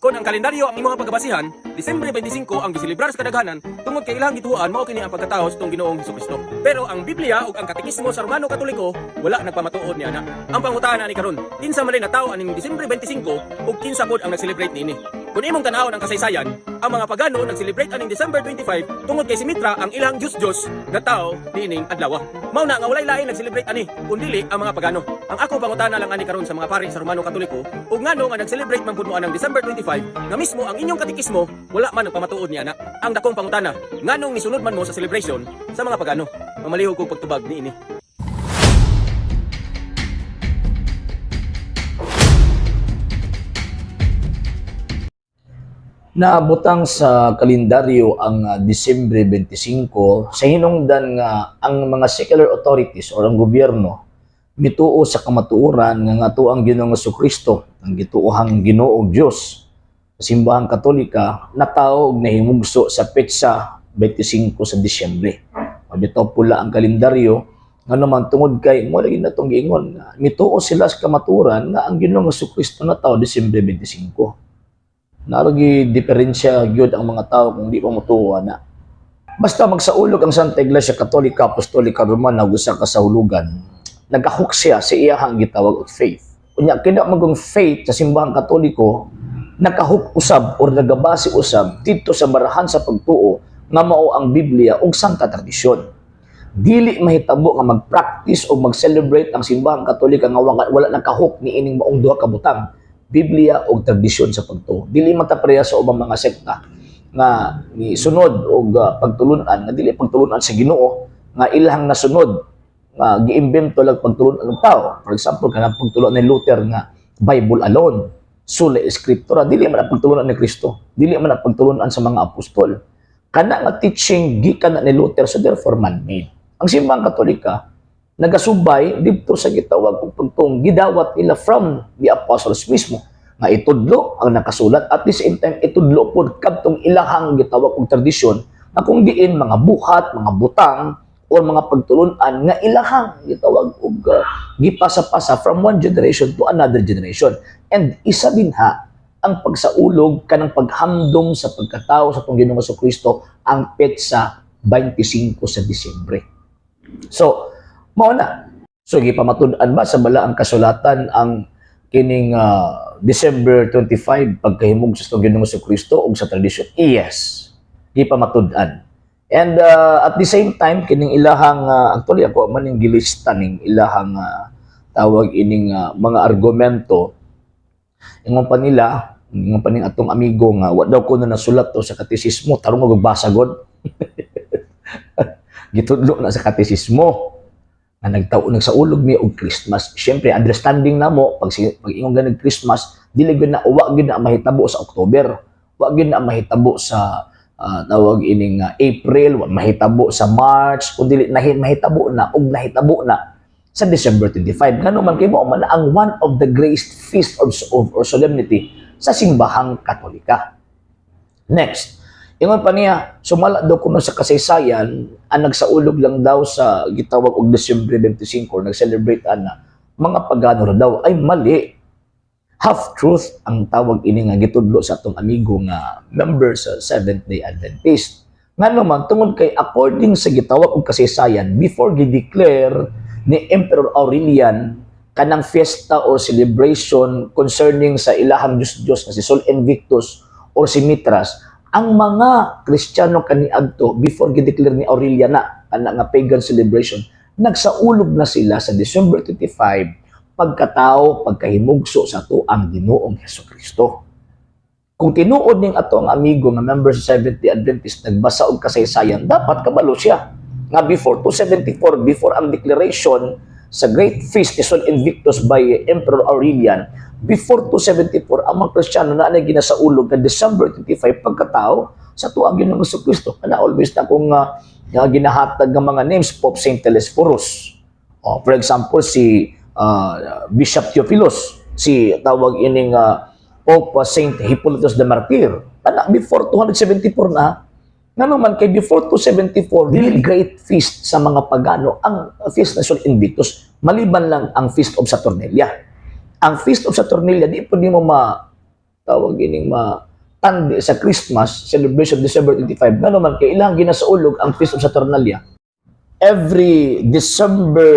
Kung ang kalendaryo ang imong pagbasihan, Disyembre 25 ang giselebrar sa kadaghanan tungod kay ilang gituan mao kini ang pagkataos tong Ginoong Hesukristo. Pero ang Biblia ug ang katekismo sa Romano Katoliko wala nagpamatuod niana. Ang pangutana ni karon, kinsa man na tawo aning Disyembre 25 ug kinsa pod ang nag-celebrate niini? Kung imong tan-awon ang kasaysayan, ang mga pagano nag-celebrate aning December 25 tungod kay si Mitra ang ilang Diyos nga tao niining adlaw. Mao na nga walay lain nag-celebrate ani kundi ang mga pagano. Ang ako pangutana lang ani karon sa mga pari sa Romano Katoliko ug ngano nga nag-celebrate man pud mo anang December 25 nga mismo ang inyong katekismo wala man nagpamatuod niya na. Ang dakong pangutana, nganong nisunod man mo sa celebration sa mga pagano? Mamalihog kog pagtubag niini. Naabutang sa kalendaryo ang Disyembre 25 sa hinungdan nga ang mga secular authorities o ang gobyerno mituo sa kamatuoran nga ato ang Ginoong Jesucristo, ang gituohang Ginoong Dios. Sa simbahang Katolika nataog na himugso sa petsa 25 sa Disyembre. Mabitaw pula ang kalendaryo nga naman tungod kay mo lagi natong giingon mituo sila sa kamatuoran nga ang Ginoong Jesucristo natawo Disyembre 25. Naragi diferensya gyud ang mga tao kung di pa motuwa na. Basta magsaulog ang Santa Iglesia Katolika Apostolika Romana ug usa ka sahulugan, nagahok siya sa iyahang gitawag og faith. Unya kina magong faith sa simbahang Katoliko, nakahok usab or nagabase usab dito sa barahan sa pagtuo nga mao ang Biblia ug santa tradisyon. Dili mahitabo nga mag-practice o mag-celebrate ang simbahang Katolika nga wala nakahok ni ining maong duha ka butang. Biblia o tradisyon sa pagtuo. Dili matapreya sa ubang mga sekta nga ni sunod og pagtulunan nga dili pagtulunan sa Ginoo nga ilahang nasunod nga giimbento lang pagtulunan ng tao. For example, kanang pagtulunan ni Luther nga Bible alone, sola scriptura, dili man ang pagtulunan ni Kristo. Dili man ang pagtulunan sa mga apostol. Kana nga teaching gikan ni Luther so therefore man-made. Ang simbahang Katolika nagasubay dito sa gitawag og pagtuong gidawat nila from the apostles mismo nga itudlo ang nakasulat at the same time itudlo pod kadtong ilahang gitawag og tradisyon na kung diin mga buhat, mga butang o mga pagtulunan nga ilahang gitawag og gipasa-pasa from one generation to another generation. And isa dinha ang pagsaulog kanang paghamdom sa pagkatao sa atong Ginoong Jesucristo ang petsa 25 sa Disyembre. So mao na. So gipamatud-an ba sa bala ang kasulatan ang kining December 25 pagkahimog sa Ginoong Jesucristo ug sa tradisyon? Yes. Gipamatud-an. And at the same time kining ilahang actually ako man ning gilista ning ilahang tawag ining mga argumento ingon pa nila, ingon pa ning atong amigo nga wa daw ko na nasulat to sa katesismo tarong magbasa god. Gitudlo na sa katesismo na nagsaulog mi og Christmas. Siyempre, understanding na mo, pag ingong ganag Christmas, dili gyud na, wag gyud na mahitabo sa October, wag gyud na mahitabo sa tawag ining April, wag mahitabo sa March, kundi mahitabo na, og nahitabo na sa December 25. Ngano man kay mo man ang one of the greatest feast of or solemnity sa simbahang Katolika. Next, ingon pa niya, sumala daw kuno sa kasaysayan, ang nagsaulog lang daw sa gitawag og Disyembre 25, nag-celebrate ana, mga pagano ra daw, ay mali. Half-truth ang tawag ini nga gitudlo sa atong amigo nga member sa Seventh-day Adventist. Nga naman, tungod kay according sa gitawag og kasaysayan, before gi-declare ni Emperor Aurelian kanang fiesta or celebration concerning sa ilahang Diyos na si Sol Invictus or si Mithras, ang mga Kristiyano kaniadto before gi-declare ni Aurelian na kana nga pagan celebration, nagsaulog na sila sa December 25 pagkatao pagkahimugso sa ato ang Ginoong Hesukristo. Kung tinuod ning ato ang amigo nga member sa Seventh-day Adventist nagbasa og kasaysayan, dapat kabalo siya nga before 274 before ang declaration sa Great Feast ni Sol Invictus by Emperor Aurelian, before 274, ang mga Kristiyano na ginasaulog na December 25 pagkatao sa tuwang Ginoong Jesucristo. Kana always na kung ginahatag ng mga names, Pope Saint Telesphorus. For example, si Bishop Theophilus, si tawag ining Pope Saint Hippolytus the Martyr. Kana before 274 na, nga naman kay before 274, really great feast sa mga pagano ang feast na Sol Invictus, maliban lang ang Feast of Saturnalia. Ang Feast of Saturnalia, di po mo tawag ining tandi sa Christmas celebration December 25 nga naman kay ilang ginasaulog ang Feast of Saturnalia every December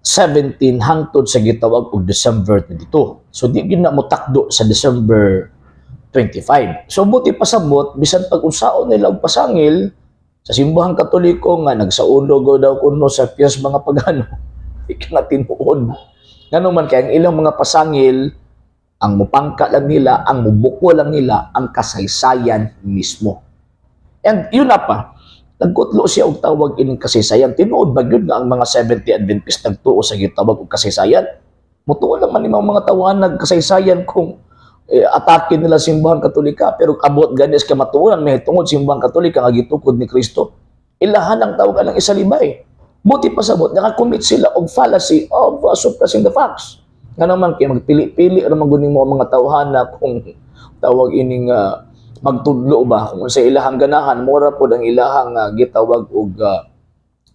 17 hangtod sa gitawag og December 22. So di gyud na mo takdo sa December 25. So buti pasabot bisan pag-unsaon nila og pasangil sa simbahang Katoliko nga nagsaulog daw kuno sa piyas mga pagano. Ika na tinuod. Ngano man kay ang ilang mga pasangil ang mupangka lang nila, ang mubuko lang nila ang kasaysayan mismo. And yun na pa, nagkutlo siya og tawag ining kasaysayan. Tinuod ba gyud nga ang mga 70 Adventist nagtuo sa gitawag og kasaysayan? Mutuo lang man imong mga tawhan kasaysayan kung atake nila simbahang Katolika pero abot ganis ka matuonan may tungod simbahang Katolika nga gitukod ni Kristo. Ilahan ang tawag ang isalibay. Buti pasabot nakakommit sila og fallacy of suppressing the facts. Nga naman kay magpili-pili naman guning mga tawhana kung tawag ining magtudlo ba kung sa ilahang ganahan mura pod ang ilahang gitawag og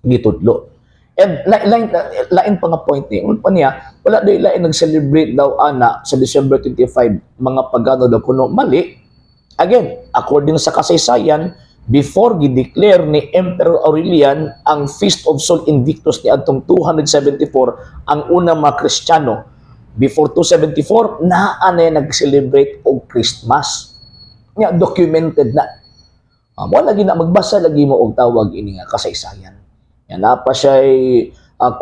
gitudlo. And lain pa nga point ni pa niya wala day lain nag-celebrate daw ana sa December 25 mga pagano daw kuno mali. Again, according sa kasaysayan, before gi-declare ni Emperor Aurelian ang Feast of Sol Invictus ni adtong 274 ang unang mga Kristiyano. Before 274, naa na nag-celebrate og Christmas. Nga, documented na. Mo lagi na magbasa lagi mo og tawag ini nga kasaysayan. Yan na pa siya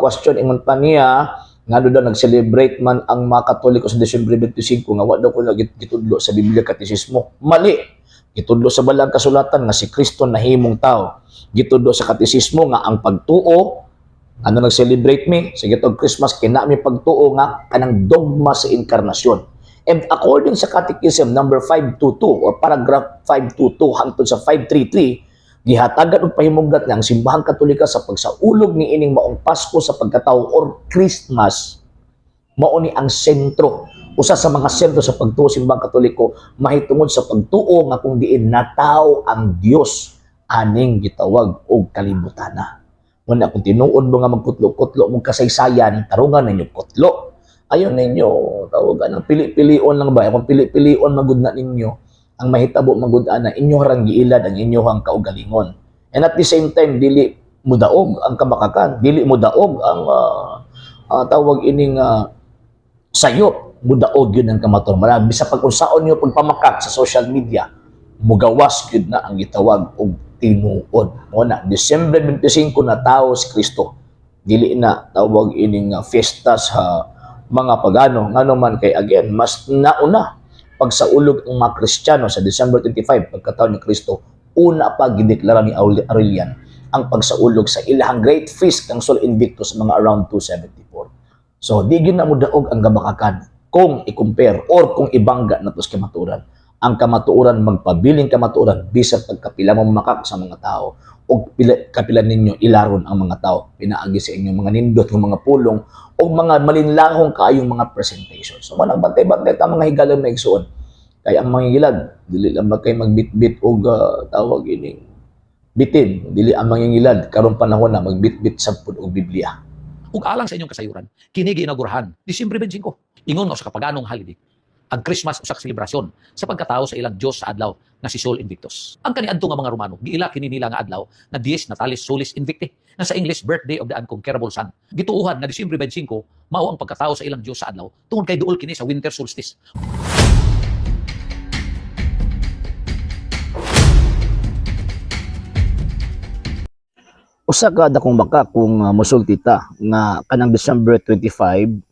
question ingon pa niya nga daw nag-celebrate man ang mga Katoliko sa Disyembre 25 nga wa daw ko gitudlo sa Biblia katisismo. Mali. Gitudlo sa balang kasulatan nga si Kristo nahimong tao. Gitudlo sa katisismo nga ang pagtuo ano nag-celebrate mi sa gitog Christmas kina mi pagtuo nga kanang dogma sa inkarnasyon. And according sa Catechism number 522 or paragraph 522 hangtod sa 533, gihatagan og pahimugdat nga ang simbahang Katolika sa pagsaulog ni ining maong Pasko sa pagkatawo or Christmas mao ni ang sentro. Usa sa mga sentro sa pagtuo sa simbahang Katoliko mahitungod sa pagtuo nga kung diin natawo ang Dios aning gitawag og kalibutan. Muna kung tinuod mo nga magkutlo-kutlo mong kasaysayan, tarungan ninyo kutlo. Ayaw ninyo, tawagan ng pili-pilion lang ba? Kung pili-pilion magud na ninyo, ang mahitabo magud na inyo harang giilad ang inyohang kaugalingon. And at the same time, dili mudaog ang kabakakan, dili mudaog ang tawag ining sayop, mudaog yun ang kamator. Marami sa pag-unsaon nyo pagpamakak sa social media, mugawas yun na ang gitawag og tinuod. Muna, December 25 na tao si Kristo. Dili na tawag ining fiesta sa mga pagano. Nga naman kay again, mas nauna pagsaulog ang mga Kristiyano sa December 25, pagkataon ni Kristo, una pa gideklara ni Aurelian ang pagsaulog sa ilahang great feast ng Sol Invictus mga around 274. So, di gyud na mo daog ang gabakakan kung i-compare or kung ibangga na to sa kamaturan. Ang kamatuoran magpabiling kamatuoran bisan pagkapila mo makak sa mga tao o kapila ninyo ilaron ang mga tao pinaagi sa inyong mga nindot ng mga pulong o mga malinlangong kaayong mga presentation. So manang bantay-bantay ta mga higalang na igsuon kaya ang mga gilad dili lang kay magbitbit og tawag ining bitin dili ang mga gilad karon panahon na magbitbit sa pud og Biblia. Ug alang sa inyong kasayuran kini giinaugurahan Disyembre 25 ingon nga sa kapaganong holiday ang Christmas usak selebrasyon sa pagkatao sa ilang Dios sa adlaw nga si Sol Invictus. Ang kaniadto nga mga Romano giila kini nila nga adlaw na Dies Natalis Solis Invicti na sa English Birthday of the Unconquerable Sun. Gituuhan nga Disyembre 25 mao ang pagkatao sa ilang Dios sa adlaw tungod kay duol kini sa winter solstice. Usa ka dakong baka kung mosulti ta nga kanang December 25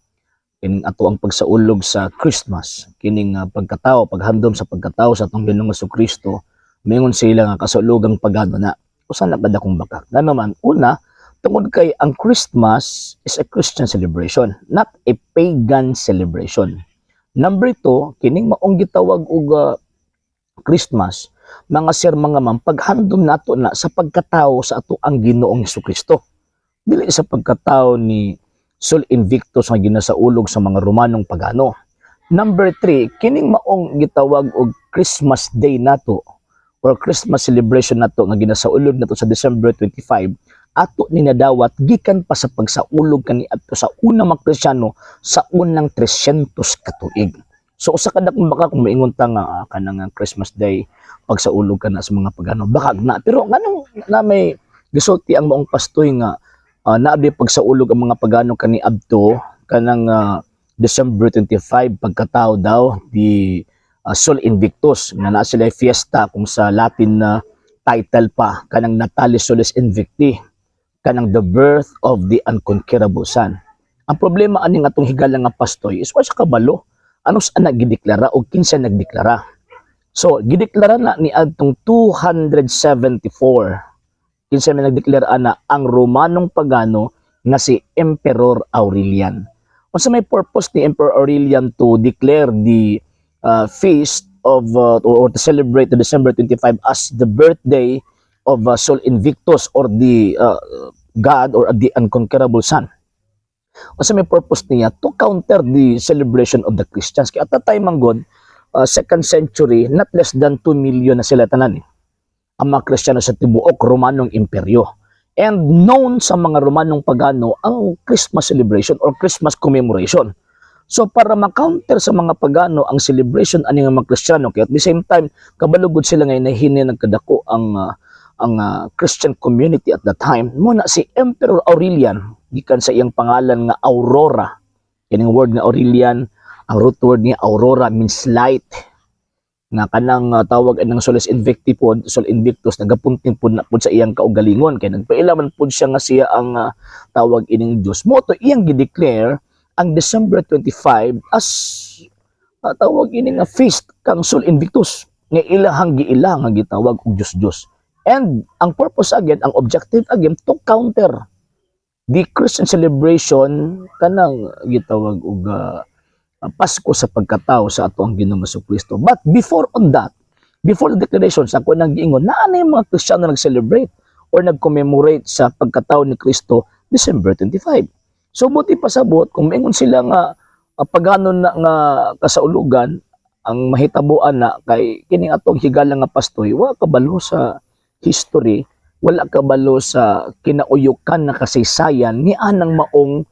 kining ato ang pagsaulog sa Christmas kining pagkatao paghandom sa pagkatao sa atong Ginoong Jesucristo mingon sila nga kasulugang pagano na usa na kada kong bakak nga naman una tungod kay ang Christmas is a Christian celebration not a pagan celebration. Number 2 kining maong gitawag og Christmas mga sir mga ma'am paghandom nato na sa pagkatao sa ato ang Ginoong Jesucristo dili sa pagkatao ni Sol Invictus nga ginasaulog sa mga Romanong pagano. Number 3, kining maong gitawag og Christmas Day nato or Christmas celebration nato nga ginasaulog nato sa December 25 ato ni nadawat gikan pa sa pagsaulog kani adto sa unang mga Kristiyano sa unang 300 ka tuig. So usa ka dakong baka kung maingon ta nga kanang Christmas Day pagsaulog ka na sa mga pagano baka na, pero nganong na may gisulti ang maong pastoy nga naabi pagsaulog ang mga pagano kani adto kanang December 25 pagkatao daw di Sol Invictus nga naa sila fiesta kung sa Latin na title pa kanang Natalis Solis Invicti kanang the birth of the unconquerable son. Ang problema aning atong higala nga pastoy is wa siya kabalo ano sa nagdeklara o kinsa nagdeklara. So gideklara na ni adtong 274 kinsa man nagdeklara na ang Romanong pagano nga si Emperor Aurelian. Unsa may purpose ni Emperor Aurelian to declare the feast of or to celebrate the December 25 as the birthday of Sol Invictus or the God or the unconquerable son? Unsa may purpose niya to counter the celebration of the Christians. Kaya at that time manggod, 2nd century, not less than 2 million na sila tanan ang mga Kristiyano sa tibuok Romanong imperyo. And known sa mga Romanong pagano ang Christmas celebration or Christmas commemoration. So para ma-counter sa mga pagano ang celebration ani nga mga Kristiyano, kaya at the same time kabalugod sila ngay nahini nagkadako ang Christian community at that time, muna si Emperor Aurelian gikan sa iyang pangalan nga Aurora. Kining word nga Aurelian, ang root word niya Aurora means light. Nga kanang tawag ng Solis Invicti pod, Sol Invictus nagapunting pod na pod sa iyang kaugalingon kay nagpailaman pod siya nga siya ang tawag ining Dios. Mo to iyang gi-declare ang December 25 as tawag ini nga feast kang Sol Invictus nga ilahang giilang nga gitawag og Dios. And ang purpose again, ang objective again to counter the Christian celebration kanang gitawag og Pasko sa pagkatao sa ato ang Ginoong Jesucristo. But before on that, before the declaration sa ako nang giingon na yung mga Kristiyano nag-celebrate or nag-commemorate sa pagkatao ni Kristo December 25. So buti pasabot kung maingon sila nga pagano na nga kasaulugan ang mahitabuan na kay kining atong higala nga pastoy wa kabalo sa history, wala kabalo sa kinauyukan na kasaysayan ni anang maong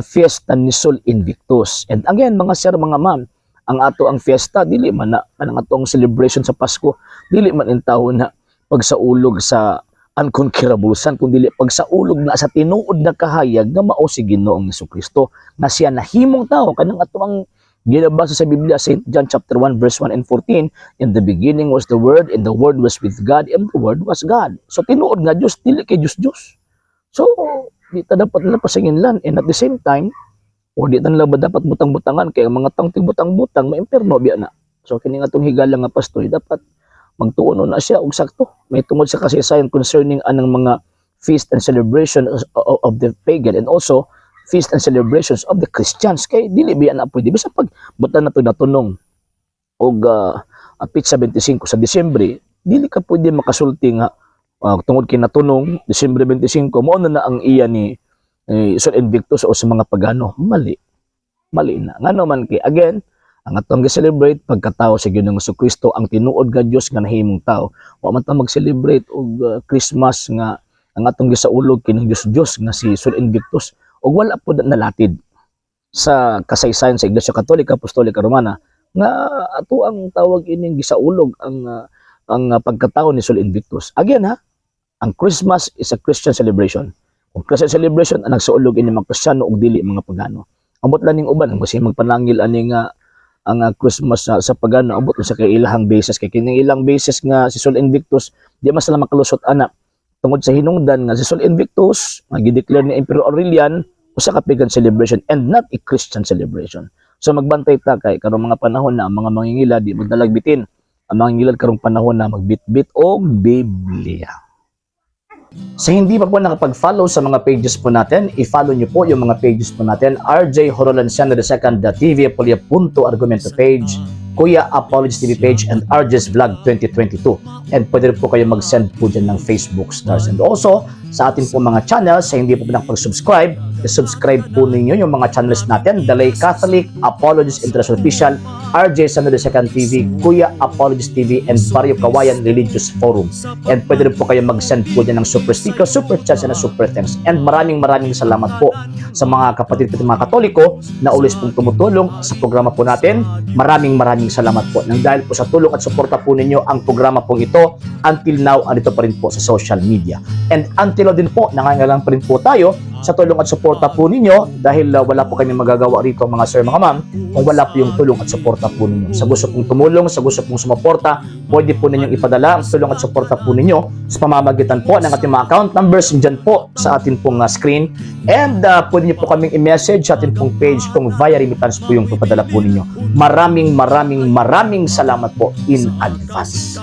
fiesta ni Sol Invictus. And again mga sir mga ma'am, ang ato ang fiesta dili man na kanang atong celebration sa Pasko dili man intaho na pagsaulog sa unconquerable son, kundi pagsaulog na sa tinuod na kahayag nga mao si Ginoong Jesucristo na siya nahimong tao kanang ato ang ginabasa sa Biblia, St. John chapter 1 verse 1 and 14, in the beginning was the Word, and the Word was with God, and the Word was God. So tinuod nga Diyos, dili kay Diyos. So di ta dapat nila pasinginlan, and at the same time o di ta nila ba dapat butang-butangan kay ang mga tang butang-butang maimperno biya na. So kini nga tong higala nga pastoy dapat magtuon na siya og sakto may tungod sa kasaysayan concerning anang mga feast and celebration of the pagan and also feast and celebrations of the Christians. Kay dili biya na pwede bisa pag butan na to natunong og Pizza 25 sa Disyembre, dili ka pwede makasulti nga tungod kay natunong Disyembre 25 mao na ang iya ni Sol Invictus o sa mga pagano. Mali na ngano man kay again ang atong gi-celebrate pagkatao sa Ginoong Jesucristo ang tinuod nga Dios nga nahimong tao. Wa man ta mag-celebrate og Christmas nga ang atong gisaulog kining Dios nga si Sol Invictus og wala po nalatid sa kasaysayan sa Iglesia Katolika Apostolika Romana nga ato ang tawag ining gisaulog ang pagkatao ni Sol Invictus. Again ang Christmas is a Christian celebration. Kung Christian celebration ang nagsaulog ini mga Kristiyano og dili mga pagano. Ambot lang ning uban kasi magpanangil ani nga ang Christmas sa pagano abot sa kay ilahang basis kay kining ilang basis nga si Sol Invictus di man sila makalusot ana tungod sa hinungdan nga si Sol Invictus gi-declare ni Emperor Aurelian usa ka pagan celebration and not a Christian celebration. So magbantay ta kay karong mga panahon na ang mga mangingilad di magdalagbitin ang mangingilad karong panahon na magbitbit og Biblia. Sa hindi pa po nakapag-follow sa mga pages po natin, i-follow nyo po yung mga pages po natin, RJ Horolanciano II TV, Apolia Punto Argumento page, Kuya Apologies TV page, and RJ's Vlog 2022. And pwede rin po kayo mag-send po dyan ng Facebook stars. And also, sa ating po mga channels, sa hindi po nakapag-subscribe, subscribe po ninyo yung mga channels natin, Dalay Catholic, Apologist International Official, RJ Santo II TV, Kuya Apologist TV, and Barrio Kawayan Religious Forum. And pwede rin po kayo mag-send po dyan ng super sticker, super chats, and super thanks. And maraming salamat po sa mga kapatid at mga Katoliko na ulis pong tumutulong sa programa po natin. Maraming salamat po. Nang dahil po sa tulong at suporta po ninyo, ang programa po ito until now andito pa rin po sa social media. And until now din po, nangangailangan pa rin po tayo sa tulong at suporta po ninyo dahil wala po kami magagawa rito mga sir, mga ma'am, kung wala po yung tulong at suporta po ninyo. Sa gusto pong tumulong, sa gusto pong sumuporta, pwede po ninyong ipadala ang tulong at suporta po ninyo sa pamamagitan po ng ating mga account numbers dyan po sa ating pong screen. And pwede nyo po kaming i-message sa ating pong page kung via remittance po yung papadala po ninyo. Maraming salamat po in advance.